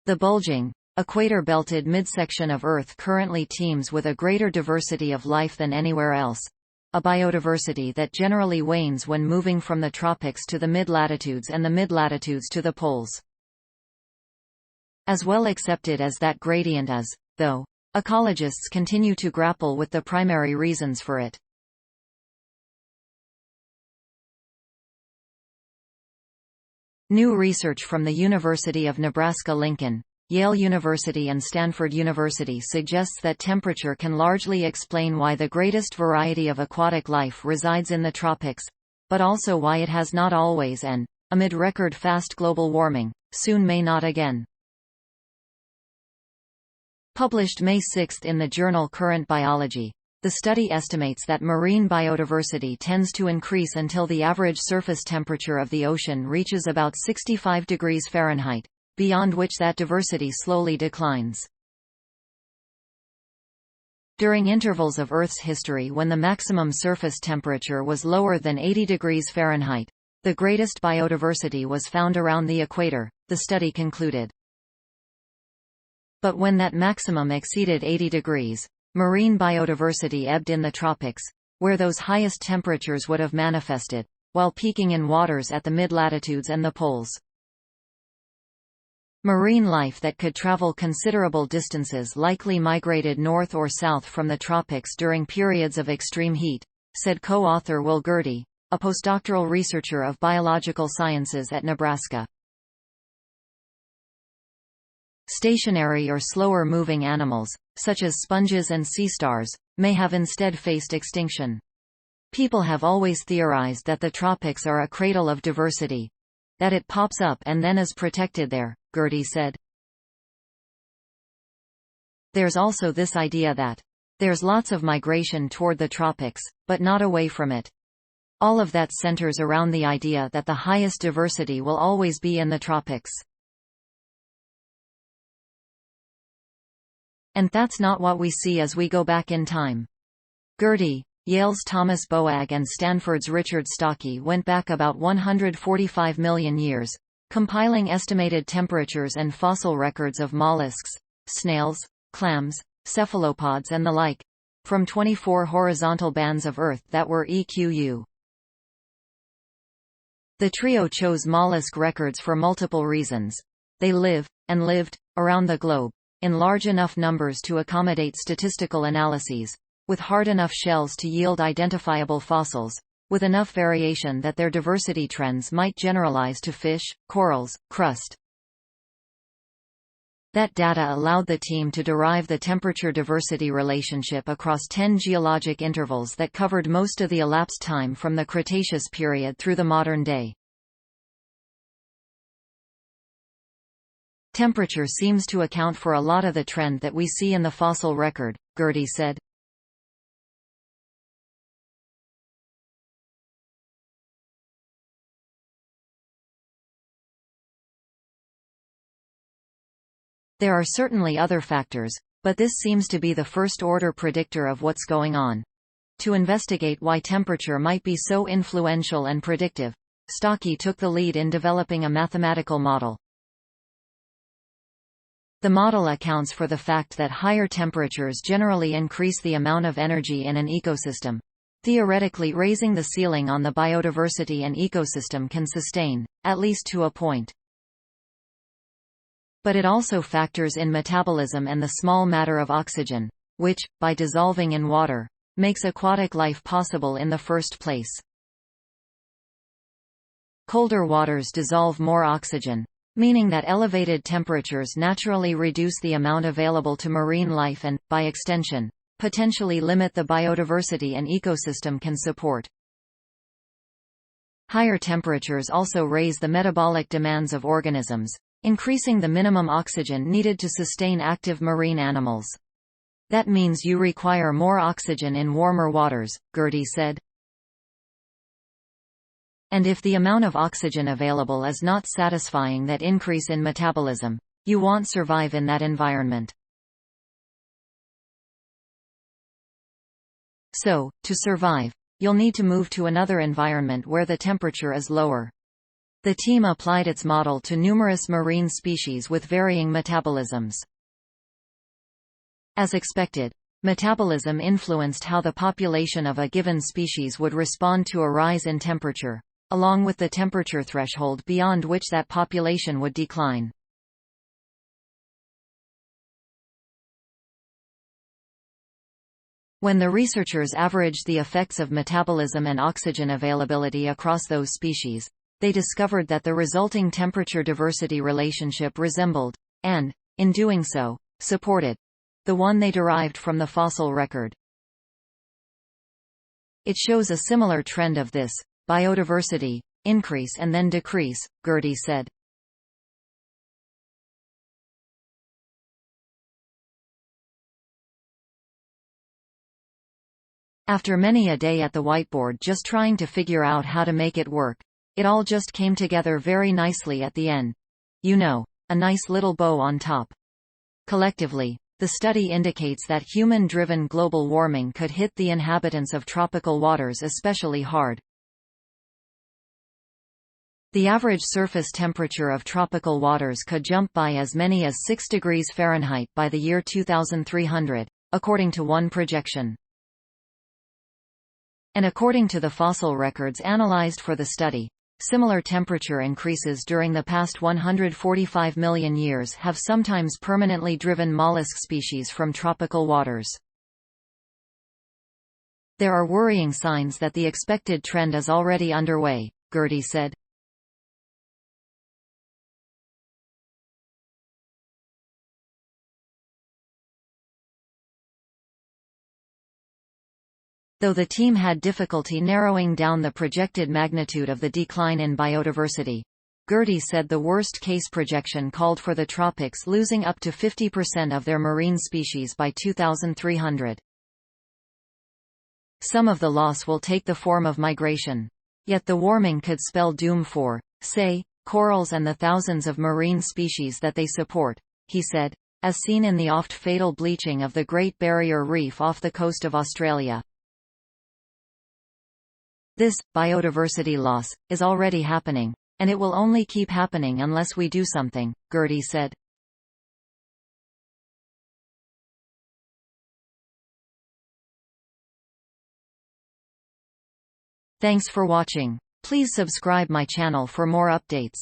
The bulging, equator-belted midsection of Earth currently teems with a greater diversity of life than anywhere else, a biodiversity that generally wanes when moving from the tropics to the mid-latitudes and the mid-latitudes to the poles. As well accepted as that gradient is, though, ecologists continue to grapple with the primary reasons for it. New research from the University of Nebraska-Lincoln, Yale University and Stanford University suggests that temperature can largely explain why the greatest variety of aquatic life resides in the tropics, but also why it has not always and, amid record-fast global warming, soon may not again. Published May 6 in the journal Current Biology, the study estimates that marine biodiversity tends to increase until the average surface temperature of the ocean reaches about 65 degrees Fahrenheit, beyond which that diversity slowly declines. During intervals of Earth's history when the maximum surface temperature was lower than 80 degrees Fahrenheit, the greatest biodiversity was found around the equator, the study concluded. But when that maximum exceeded 80 degrees, marine biodiversity ebbed in the tropics, where those highest temperatures would have manifested, while peaking in waters at the mid-latitudes and the poles. Marine life that could travel considerable distances likely migrated north or south from the tropics during periods of extreme heat, said co-author Will Gearty, a postdoctoral researcher of biological sciences at Nebraska. Stationary or slower-moving animals, such as sponges and sea stars, may have instead faced extinction. People have always theorized that the tropics are a cradle of diversity, that it pops up and then is protected there, Gearty said. There's also this idea that there's lots of migration toward the tropics, but not away from it. All of that centers around the idea that the highest diversity will always be in the tropics. And that's not what we see as we go back in time. Gearty, Yale's Thomas Boag and Stanford's Richard Stockey went back about 145 million years, compiling estimated temperatures and fossil records of mollusks, snails, clams, cephalopods and the like, from 24 horizontal bands of Earth that were EQU. The trio chose mollusk records for multiple reasons. They live, and lived, around the globe, in large enough numbers to accommodate statistical analyses, with hard enough shells to yield identifiable fossils, with enough variation that their diversity trends might generalize to fish, corals, crust. That data allowed the team to derive the temperature-diversity relationship across 10 geologic intervals that covered most of the elapsed time from the Cretaceous period through the modern day. Temperature seems to account for a lot of the trend that we see in the fossil record, Gearty said. There are certainly other factors, but this seems to be the first-order predictor of what's going on. To investigate why temperature might be so influential and predictive, Stockey took the lead in developing a mathematical model. The model accounts for the fact that higher temperatures generally increase the amount of energy in an ecosystem, theoretically raising the ceiling on the biodiversity an ecosystem can sustain, at least to a point. But it also factors in metabolism and the small matter of oxygen, which, by dissolving in water, makes aquatic life possible in the first place. Colder waters dissolve more oxygen, meaning that elevated temperatures naturally reduce the amount available to marine life and, by extension, potentially limit the biodiversity an ecosystem can support. Higher temperatures also raise the metabolic demands of organisms, increasing the minimum oxygen needed to sustain active marine animals. That means you require more oxygen in warmer waters, Gearty said. And if the amount of oxygen available is not satisfying that increase in metabolism, you won't survive in that environment. So, to survive, you'll need to move to another environment where the temperature is lower. The team applied its model to numerous marine species with varying metabolisms. As expected, metabolism influenced how the population of a given species would respond to a rise in temperature, along with the temperature threshold beyond which that population would decline. When the researchers averaged the effects of metabolism and oxygen availability across those species, they discovered that the resulting temperature diversity relationship resembled, and, in doing so, supported, the one they derived from the fossil record. It shows a similar trend of this biodiversity increase and then decrease, Gearty said. After many a day at the whiteboard just trying to figure out how to make it work, it all just came together very nicely at the end. You know, a nice little bow on top. Collectively, the study indicates that human-driven global warming could hit the inhabitants of tropical waters especially hard. The average surface temperature of tropical waters could jump by as many as 6 degrees Fahrenheit by the year 2300, according to one projection. And according to the fossil records analyzed for the study, similar temperature increases during the past 145 million years have sometimes permanently driven mollusk species from tropical waters. There are worrying signs that the expected trend is already underway, Gearty said. Though the team had difficulty narrowing down the projected magnitude of the decline in biodiversity, Gearty said the worst-case projection called for the tropics losing up to 50% of their marine species by 2300. Some of the loss will take the form of migration. Yet the warming could spell doom for, say, corals and the thousands of marine species that they support, he said, as seen in the oft-fatal bleaching of the Great Barrier Reef off the coast of Australia. This biodiversity loss is already happening, and it will only keep happening unless we do something, Gearty said. Thanks for watching. Please subscribe my channel for more updates.